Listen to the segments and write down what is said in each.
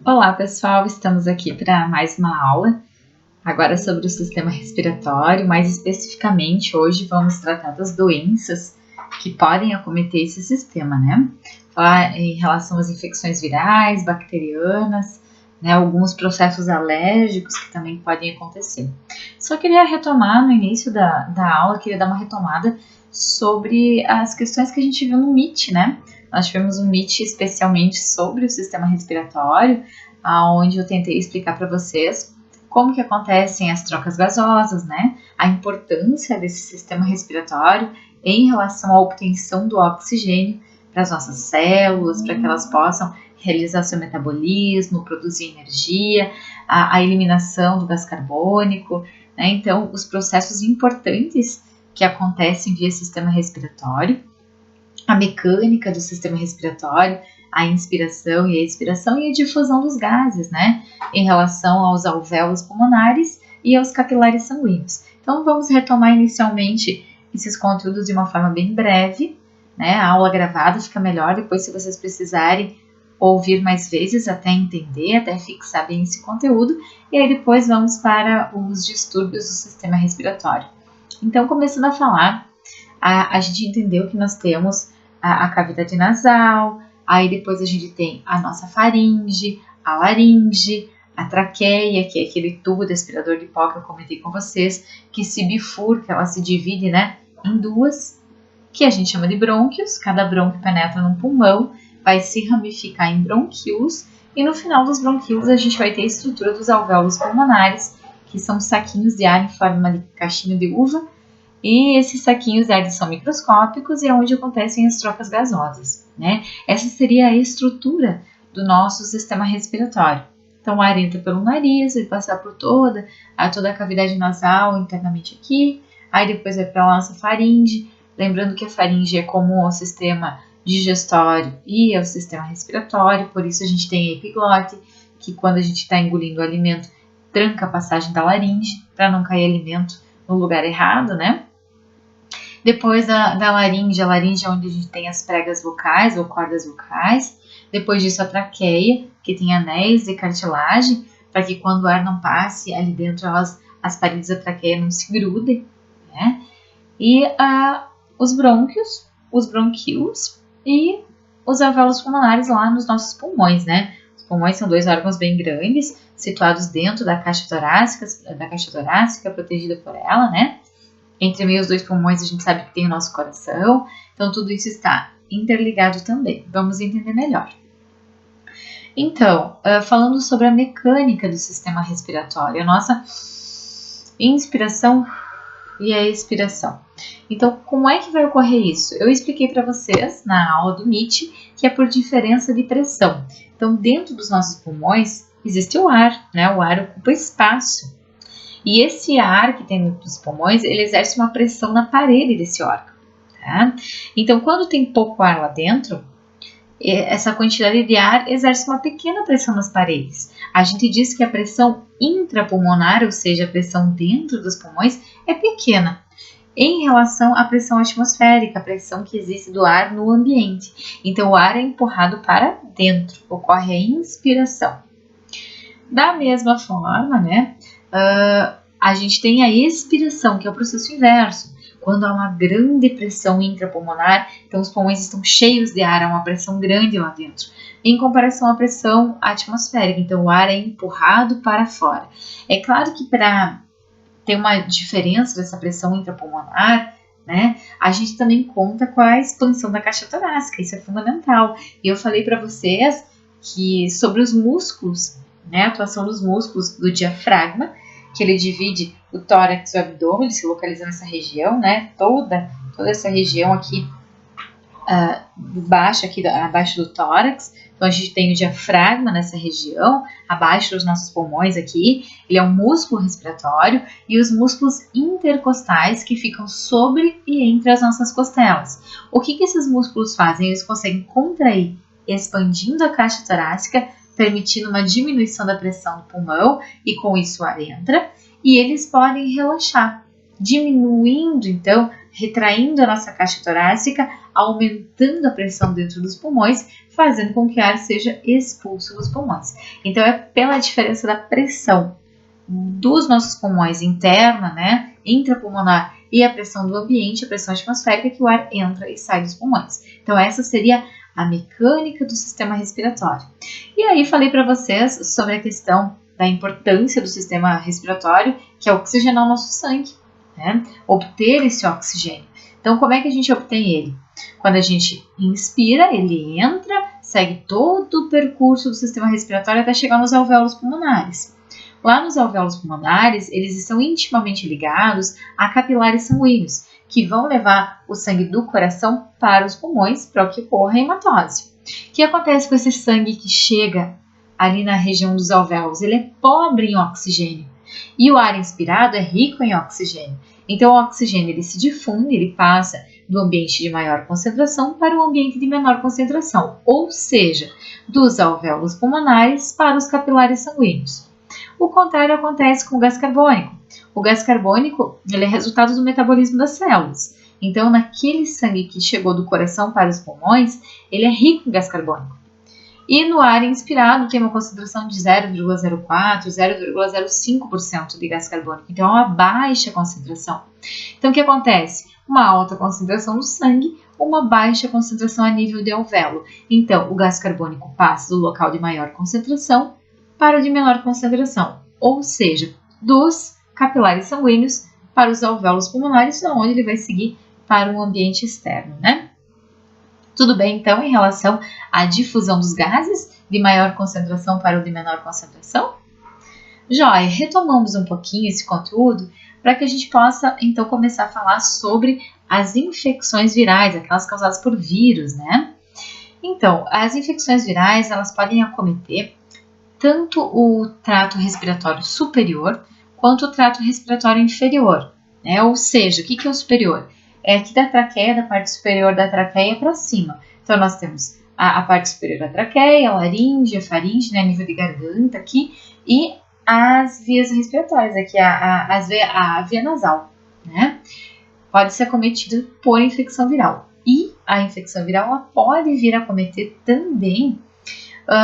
Olá pessoal, estamos aqui para mais uma aula, agora sobre o sistema respiratório, mais especificamente hoje vamos tratar das doenças que podem acometer esse sistema, né? Falar em relação às infecções virais, bacterianas, né? Alguns processos alérgicos que também podem acontecer. Só queria retomar no início da aula, queria dar uma retomada sobre as questões que a gente viu no MIT, né? Nós tivemos um MIT especialmente sobre o sistema respiratório, onde eu tentei explicar para vocês como que acontecem as trocas gasosas, né? A importância desse sistema respiratório em relação à obtenção do oxigênio para as nossas células, para que elas possam realizar seu metabolismo, produzir energia, a eliminação do gás carbônico, né? Então, os processos importantes que acontecem via sistema respiratório, a mecânica do sistema respiratório, a inspiração e a expiração e a difusão dos gases, né, em relação aos alvéolos pulmonares e aos capilares sanguíneos. Então, vamos retomar inicialmente esses conteúdos de uma forma bem breve, né, a aula gravada fica melhor, depois se vocês precisarem ouvir mais vezes até entender, até fixar bem esse conteúdo, e aí depois vamos para os distúrbios do sistema respiratório. Então, começando a falar, a gente entendeu que nós temos a cavidade nasal, aí depois a gente tem a nossa faringe, a laringe, a traqueia, que é aquele tubo de aspirador de pó que eu comentei com vocês, que se bifurca, ela se divide, né, em duas, que a gente chama de brônquios. Cada brônquio penetra num pulmão, vai se ramificar em bronquíolos, e no final dos bronquíolos a gente vai ter a estrutura dos alvéolos pulmonares, que são saquinhos de ar em forma de caixinho de uva, e esses saquinhos de ar são microscópicos e é onde acontecem as trocas gasosas, né? Essa seria a estrutura do nosso sistema respiratório. Então, o ar entra pelo nariz, vai passar por toda a cavidade nasal internamente aqui, aí depois vai para a nossa faringe, lembrando que a faringe é comum ao sistema digestório e ao sistema respiratório, por isso a gente tem a epiglote, que quando a gente está engolindo o alimento, tranca a passagem da laringe, para não cair alimento no lugar errado, né? Depois da laringe, a laringe é onde a gente tem as pregas vocais ou cordas vocais. Depois disso, a traqueia, que tem anéis de cartilagem, para que quando o ar não passe ali dentro, as paredes da traqueia não se grudem, né? E os brônquios, os bronquíolos e os alvéolos pulmonares lá nos nossos pulmões, né? Os pulmões são dois órgãos bem grandes, situados dentro da caixa torácica, protegida por ela, né? Entre meio os dois pulmões a gente sabe que tem o nosso coração, então tudo isso está interligado também. Vamos entender melhor. Então, falando sobre a mecânica do sistema respiratório, a nossa inspiração e a expiração. Então, como é que vai ocorrer isso? Eu expliquei para vocês na aula do MIT que é por diferença de pressão. Então, dentro dos nossos pulmões existe o ar, né? O ar ocupa espaço. E esse ar que tem nos pulmões, ele exerce uma pressão na parede desse órgão, tá? Então, quando tem pouco ar lá dentro, essa quantidade de ar exerce uma pequena pressão nas paredes. A gente diz que a pressão intrapulmonar, ou seja, a pressão dentro dos pulmões, é pequena em relação à pressão atmosférica, a pressão que existe do ar no ambiente. Então, o ar é empurrado para dentro, ocorre a inspiração. Da mesma forma, né? A gente tem a expiração, que é o processo inverso. Quando há uma grande pressão intrapulmonar, então os pulmões estão cheios de ar, há uma pressão grande lá dentro, em comparação à pressão atmosférica. Então o ar é empurrado para fora. É claro que para ter uma diferença dessa pressão intrapulmonar, né, a gente também conta com a expansão da caixa torácica, isso é fundamental. E eu falei para vocês que sobre os músculos, né, a atuação dos músculos do diafragma, que ele divide o tórax e o abdômen, ele se localiza nessa região, né? Toda essa região aqui, abaixo do tórax. Então, a gente tem o diafragma nessa região, abaixo dos nossos pulmões aqui. Ele é um músculo respiratório e os músculos intercostais que ficam sobre e entre as nossas costelas. O que esses músculos fazem? Eles conseguem contrair, expandindo a caixa torácica, permitindo uma diminuição da pressão do pulmão e com isso o ar entra, e eles podem relaxar, diminuindo então, retraindo a nossa caixa torácica aumentando a pressão dentro dos pulmões, fazendo com que o ar seja expulso dos pulmões. Então, é pela diferença da pressão dos nossos pulmões interna, né, intrapulmonar, e a pressão do ambiente, a pressão atmosférica, que o ar entra e sai dos pulmões. Então, essa seria a mecânica do sistema respiratório. E aí, falei para vocês sobre a questão da importância do sistema respiratório, que é oxigenar o nosso sangue, né? Obter esse oxigênio. Então, como é que a gente obtém ele? Quando a gente inspira, ele entra, segue todo o percurso do sistema respiratório até chegar nos alvéolos pulmonares. Lá nos alvéolos pulmonares, eles estão intimamente ligados a capilares sanguíneos, que vão levar o sangue do coração para os pulmões para que ocorra a hematose. O que acontece com esse sangue que chega ali na região dos alvéolos? Ele é pobre em oxigênio e o ar inspirado é rico em oxigênio. Então o oxigênio ele se difunde, ele passa do ambiente de maior concentração para o ambiente de menor concentração, ou seja, dos alvéolos pulmonares para os capilares sanguíneos. O contrário acontece com o gás carbônico. O gás carbônico ele é resultado do metabolismo das células. Então, naquele sangue que chegou do coração para os pulmões, ele é rico em gás carbônico. E no ar inspirado tem uma concentração de 0,04, 0,05% de gás carbônico. Então, é uma baixa concentração. Então, o que acontece? Uma alta concentração no sangue, uma baixa concentração a nível de alvéolo. Então, o gás carbônico passa do local de maior concentração para o de menor concentração, ou seja, dos capilares sanguíneos para os alvéolos pulmonares, onde ele vai seguir para o ambiente externo, né? Tudo bem, então, em relação à difusão dos gases de maior concentração para o de menor concentração? Joia, retomamos um pouquinho esse conteúdo para que a gente possa, então, começar a falar sobre as infecções virais, aquelas causadas por vírus, né? Então, as infecções virais, elas podem acometer tanto o trato respiratório superior quanto o trato respiratório inferior, né? Ou seja, o que é o superior? É aqui da traqueia, da parte superior da traqueia para cima. Então, nós temos a parte superior da traqueia, a laringe, a faringe, né, nível de garganta aqui, e as vias respiratórias, aqui a via nasal, né? Pode ser acometido por infecção viral. E a infecção viral ela pode vir a acometer também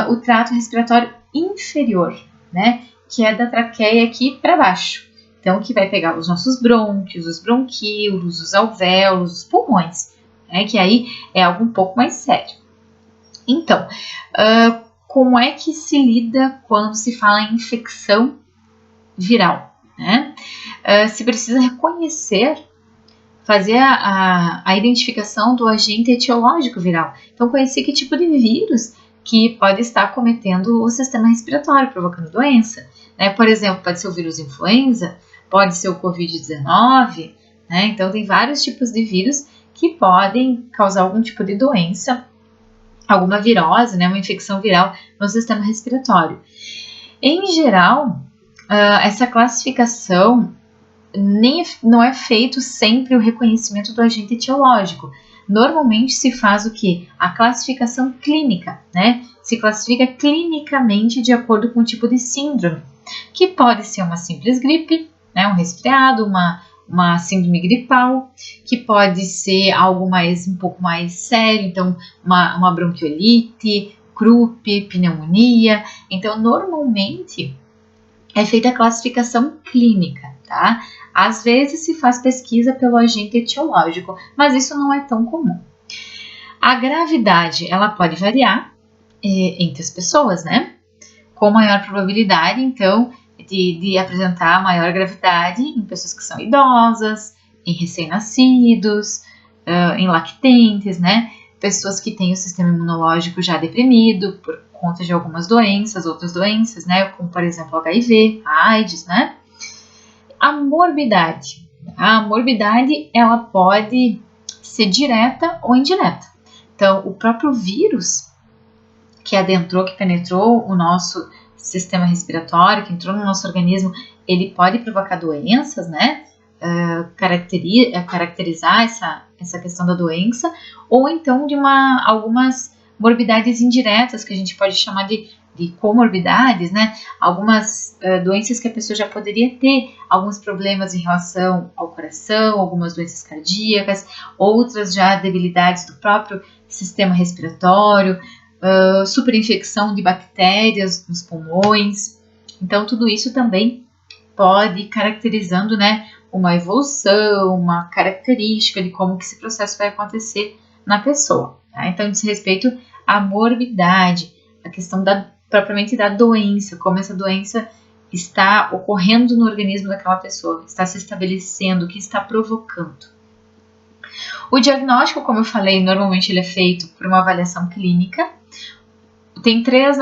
o trato respiratório inferior, né? Que é da traqueia aqui para baixo. Então, que vai pegar os nossos brônquios, os bronquíolos, os alvéolos, os pulmões, né? Que aí é algo um pouco mais sério. Então, como é que se lida quando se fala em infecção viral, né? Se precisa reconhecer, fazer a identificação do agente etiológico viral. Então, conhecer que tipo de vírus que pode estar acometendo o sistema respiratório, provocando doença, né? Por exemplo, pode ser o vírus influenza, pode ser o Covid-19, né? Então, tem vários tipos de vírus que podem causar algum tipo de doença, alguma virose, né? Uma infecção viral no sistema respiratório. Em geral, essa classificação não é feito sempre o reconhecimento do agente etiológico. Normalmente se faz o que? A classificação clínica, né? Se classifica clinicamente de acordo com o tipo de síndrome, que pode ser uma simples gripe, né? Um resfriado, uma síndrome gripal, que pode ser algo um pouco mais sério, então uma bronquiolite, croup, pneumonia. Então, normalmente é feita a classificação clínica, tá? Às vezes se faz pesquisa pelo agente etiológico, mas isso não é tão comum. A gravidade, ela pode variar entre as pessoas, né? Com maior probabilidade, então, de apresentar maior gravidade em pessoas que são idosas, em recém-nascidos, em lactentes, né? Pessoas que têm o sistema imunológico já deprimido por conta de algumas doenças, outras doenças, né? Como, por exemplo, HIV, a AIDS, né? A morbidade. A morbidade, ela pode ser direta ou indireta. Então, o próprio vírus que adentrou, que penetrou o nosso sistema respiratório, que entrou no nosso organismo, ele pode provocar doenças, né? Caracterizar essa questão da doença, ou então de algumas morbidades indiretas, que a gente pode chamar de de comorbidades, né? Algumas doenças que a pessoa já poderia ter, alguns problemas em relação ao coração, algumas doenças cardíacas, outras já debilidades do próprio sistema respiratório, superinfecção de bactérias nos pulmões. Então, tudo isso também pode ir caracterizando, né, uma evolução, uma característica de como que esse processo vai acontecer na pessoa. Tá? Então, diz respeito à morbidade, a questão propriamente da doença, como essa doença está ocorrendo no organismo daquela pessoa, está se estabelecendo, o que está provocando. O diagnóstico, como eu falei, normalmente ele é feito por uma avaliação clínica. Tem três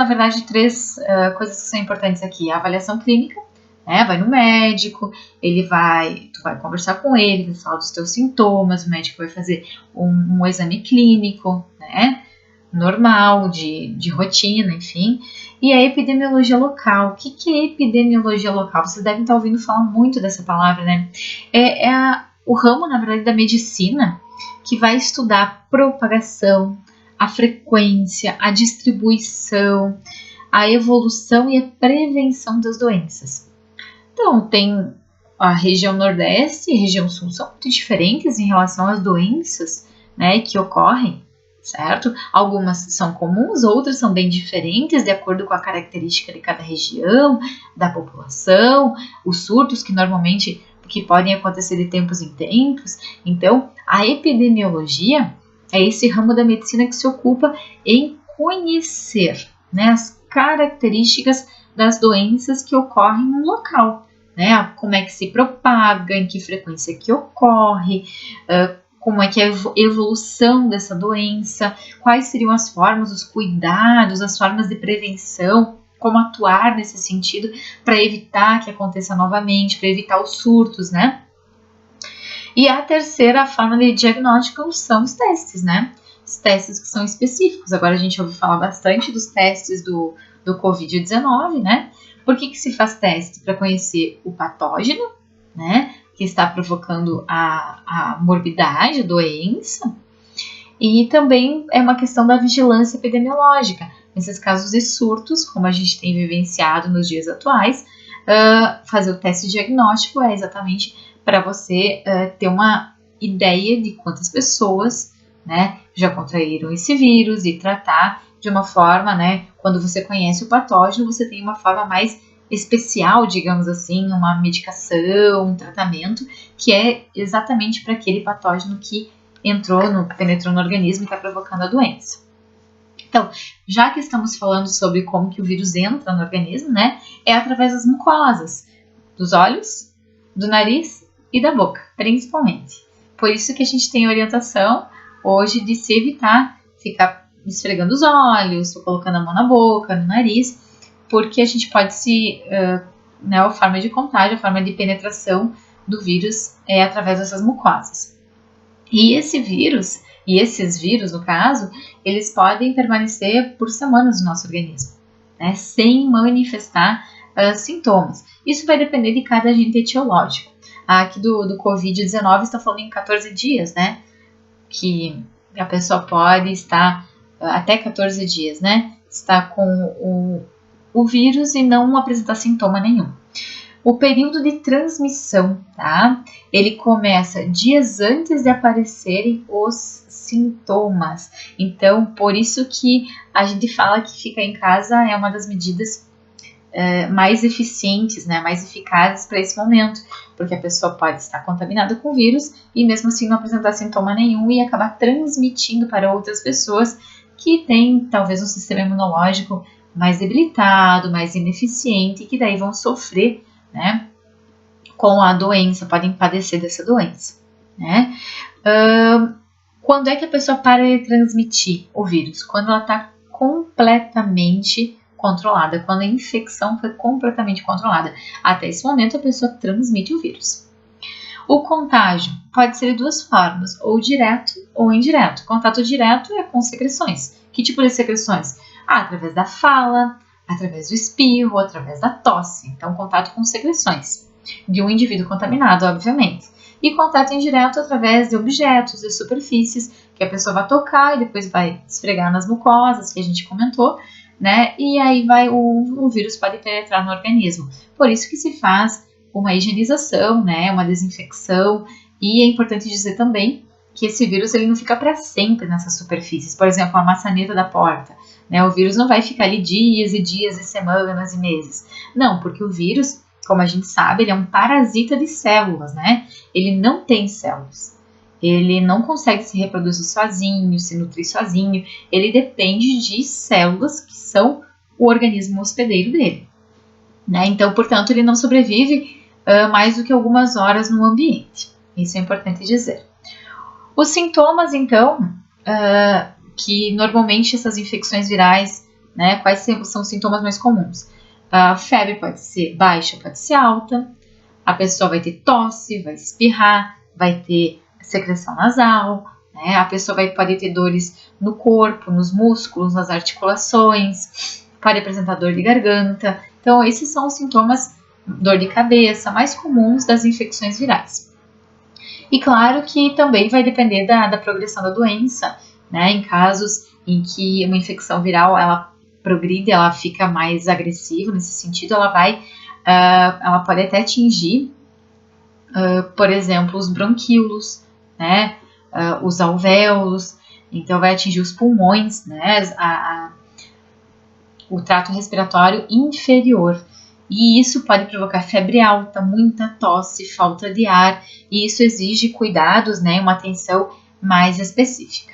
coisas que são importantes aqui. A avaliação clínica, né, vai no médico, tu vai conversar com ele, vai falar dos teus sintomas, o médico vai fazer um exame clínico, né, normal, de rotina, enfim. E a epidemiologia local. O que é epidemiologia local? Vocês devem estar ouvindo falar muito dessa palavra, né? O ramo, na verdade, da medicina que vai estudar a propagação, a frequência, a distribuição, a evolução e a prevenção das doenças. Então, tem a região Nordeste e a região Sul são muito diferentes em relação às doenças, né, que ocorrem, certo? Algumas são comuns, outras são bem diferentes, de acordo com a característica de cada região, da população, os surtos que podem acontecer de tempos em tempos. Então, a epidemiologia é esse ramo da medicina que se ocupa em conhecer, né, as características das doenças que ocorrem no local, né, como é que se propaga, em que frequência que ocorre, como é que é a evolução dessa doença, quais seriam as formas, os cuidados, as formas de prevenção, como atuar nesse sentido para evitar que aconteça novamente, para evitar os surtos, né? E a terceira forma de diagnóstico são os testes, né? Os testes que são específicos. Agora a gente ouve falar bastante dos testes do Covid-19, né? Por que se faz teste? Para conhecer o patógeno, né? Que está provocando a morbidade, a doença. E também é uma questão da vigilância epidemiológica. Nesses casos de surtos, como a gente tem vivenciado nos dias atuais, fazer o teste diagnóstico é exatamente para você ter uma ideia de quantas pessoas, né, já contraíram esse vírus e tratar de uma forma, né, quando você conhece o patógeno, você tem uma forma mais especial, digamos assim, uma medicação, um tratamento que é exatamente para aquele patógeno que penetrou no organismo e está provocando a doença. Então, já que estamos falando sobre como que o vírus entra no organismo, né, é através das mucosas, dos olhos, do nariz e da boca, principalmente. Por isso que a gente tem orientação hoje de se evitar ficar esfregando os olhos, ou colocando a mão na boca, no nariz, porque a gente pode né, a forma de contágio, a forma de penetração do vírus é através dessas mucosas. E esses vírus, no caso, eles podem permanecer por semanas no nosso organismo, né, sem manifestar sintomas. Isso vai depender de cada agente etiológico. Aqui do Covid-19 está falando em 14 dias, né, que a pessoa pode estar até 14 dias, né, está com o vírus e não apresentar sintoma nenhum. O período de transmissão, tá? Ele começa dias antes de aparecerem os sintomas. Então, por isso que a gente fala que ficar em casa é uma das medidas mais eficientes, né? Mais eficazes para esse momento, porque a pessoa pode estar contaminada com o vírus e mesmo assim não apresentar sintoma nenhum e acabar transmitindo para outras pessoas que têm talvez um sistema imunológico mais debilitado, mais ineficiente, e que daí vão sofrer, né, com a doença, podem padecer dessa doença, né? Quando é que a pessoa para de transmitir o vírus? Quando ela está completamente controlada, quando a infecção foi completamente controlada. Até esse momento a pessoa transmite o vírus. O contágio pode ser de duas formas, ou direto ou indireto. Contato direto é com secreções. Que tipo de secreções? Através da fala, através do espirro, através da tosse. Então, contato com secreções de um indivíduo contaminado, obviamente. E contato indireto através de objetos, de superfícies, que a pessoa vai tocar e depois vai esfregar nas mucosas, que a gente comentou, né? E aí o vírus pode penetrar no organismo. Por isso que se faz uma higienização, né? Uma desinfecção. E é importante dizer também que esse vírus ele não fica para sempre nessas superfícies. Por exemplo, a maçaneta da porta, né? O vírus não vai ficar ali dias e dias e semanas e meses. Não, porque o vírus, como a gente sabe, ele é um parasita de células, né? Ele não tem células. Ele não consegue se reproduzir sozinho, se nutrir sozinho. Ele depende de células que são o organismo hospedeiro dele, né? Então, portanto, ele não sobrevive mais do que algumas horas no ambiente. Isso é importante dizer. Os sintomas, então, que normalmente essas infecções virais, né, quais são os sintomas mais comuns? A febre pode ser baixa, pode ser alta, a pessoa vai ter tosse, vai espirrar, vai ter secreção nasal, né, a pessoa pode ter dores no corpo, nos músculos, nas articulações, pode apresentar dor de garganta. Então, esses são os sintomas, dor de cabeça, mais comuns das infecções virais. E claro que também vai depender da progressão da doença, né? Em casos em que uma infecção viral ela progride, ela fica mais agressiva nesse sentido, ela pode até atingir, por exemplo, os bronquíolos, né? Os alvéolos, então vai atingir os pulmões, né? O trato respiratório inferior. E isso pode provocar febre alta, muita tosse, falta de ar, e isso exige cuidados, né, uma atenção mais específica.